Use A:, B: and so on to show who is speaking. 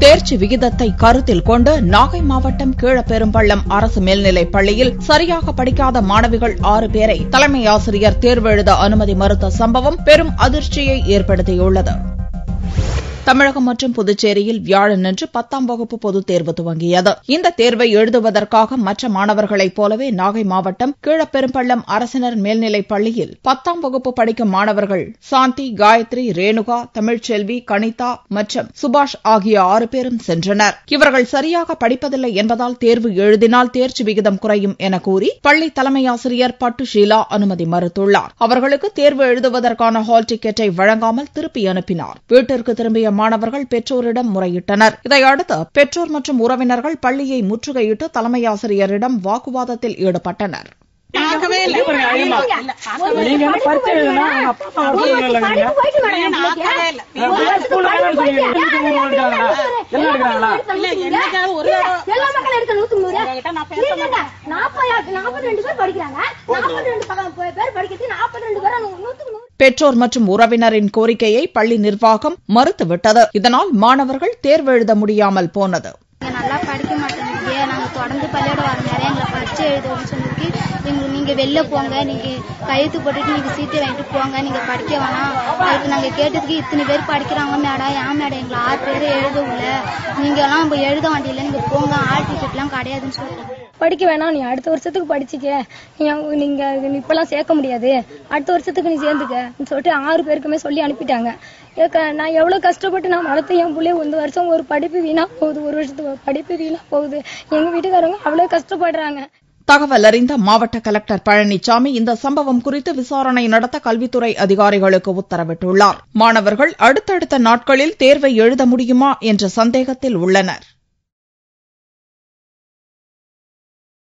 A: தேர்ச்சி விகிதத்தை கருத்தில் கொண்டு நாகை மாவட்டம் கீழப்பெரும்பள்ளம் அரசு மேல்நிலைப் பள்ளியில் சரியாக படிக்காத மாணவிகள் 6 பேரை தலைமை ஆசிரியர் தேர்வு எழுத அனுமதி மறுத்த சம்பவம் பெரும் அதிர்ச்சியை ஏற்படுத்தியுள்ளது. தமிழகம் மற்றும் புதுச்சேரியில் வியாழனன்று 10ஆம் வகுப்பு பொதுத் தேர்வு துவங்கியது. இந்த தேர்வை எழுதுவதற்காக மற்ற மாணவர்களைப் போலவே நாகை மாவட்டம் கீழப்பெரும்பள்ளம் அரசினர் மேல்நிலைப் பள்ளியில் 10ஆம் வகுப்பு படிக்கும் மாணவர்கள் சாந்தி, காயத்ரி, ரேணுகா, தமிழ்ச்செல்வி, கனிதா மற்றும் சுபாஷ் ஆகிய 6 பேரும் சென்றனர். இவர்கள் சரியாக படிப்பதில்லை என்பதால் தேர்வு எழுதினால் தேர்ச்சி விகிதம் குறையும் என கூறி பள்ளி தலைமை ஆசிரியர் பட்டு ஷீலா அனுமதி மறுத்துள்ளார். அவர்களுக்கு தேர்வு எழுதுவதற்கான ஹால் டிக்கெட்டை வழங்காமல் திருப்பி அனுப்பினார். வீட்டிற்கு திரும்பிய மாணவர்கள் பெற்றோரிடம் முறையிட்டனர். இதையடுத்து பெற்றோர் மற்றும் உறவினர்கள் பள்ளியை முற்றுகையிட்டு தலைமை ஆசிரியரிடம் வாக்குவாதத்தில் ஈடுபட்டனர். பெற்றோர் மற்றும் உறவினரின் கோரிக்கையை பள்ளி நிர்வாகம் மறுத்துவிட்டது. இதனால் மாணவர்கள் தேர்வு எழுத முடியாமல் போனது.
B: நல்லா படிக்க மாட்டேங்குது, நாங்க தொடர்ந்து பள்ளியோட வர நேரம் எங்களை பரிச்சை எழுதுன்னு சொல்லிருக்கு. நீங்க வெளில போங்க, நீங்க கையெழுத்து போட்டுட்டு நீங்க சீட்டு வாங்கிட்டு போங்க, நீங்க படிக்க வேணாம். அதுக்கு நாங்க கேட்டதுக்கு இத்தனை பேர் படிக்கிறாங்க மேடம், ஏன் மேடம் எங்களை 6 பேர் எழுதவுல, நீங்க எல்லாம் எழுத வேண்டியில்ல, நீங்க போங்க, ஆல் டிக்கெட் எல்லாம் கிடையாதுன்னு சொல்றாங்க.
C: படிக்க வேணாம், நீ அடுத்த வருஷத்துக்கு படிச்சுக்க, நீங்க இப்பெல்லாம் சேர்க்க முடியாது, அடுத்த வருஷத்துக்கு நீ சேர்ந்துக்க சொல்லிட்டு 6 பேருக்குமே சொல்லி அனுப்பிட்டாங்க. நான் எவ்வளவு கஷ்டப்பட்டு நான் வளர்த்து என் பிள்ளைய 1 வருஷம் ஒரு படிப்பு வீணா போகுது, 1 வருஷத்துக்கு படிப்பு வீணா போகுது. எங்க வீட்டுக்காரங்க அவ்வளவு கஷ்டப்படுறாங்க.
A: தகவல் அறிந்த மாவட்ட கலெக்டர் பழனிசாமி இந்த சம்பவம் குறித்து விசாரணை நடத்த கல்வித்துறை அதிகாரிகளுக்கு உத்தரவிட்டுள்ளார். மாணவர்கள் அடுத்தடுத்த நாட்களில் தேர்வை எழுத முடியுமா என்ற சந்தேகத்தில் உள்ளனர்.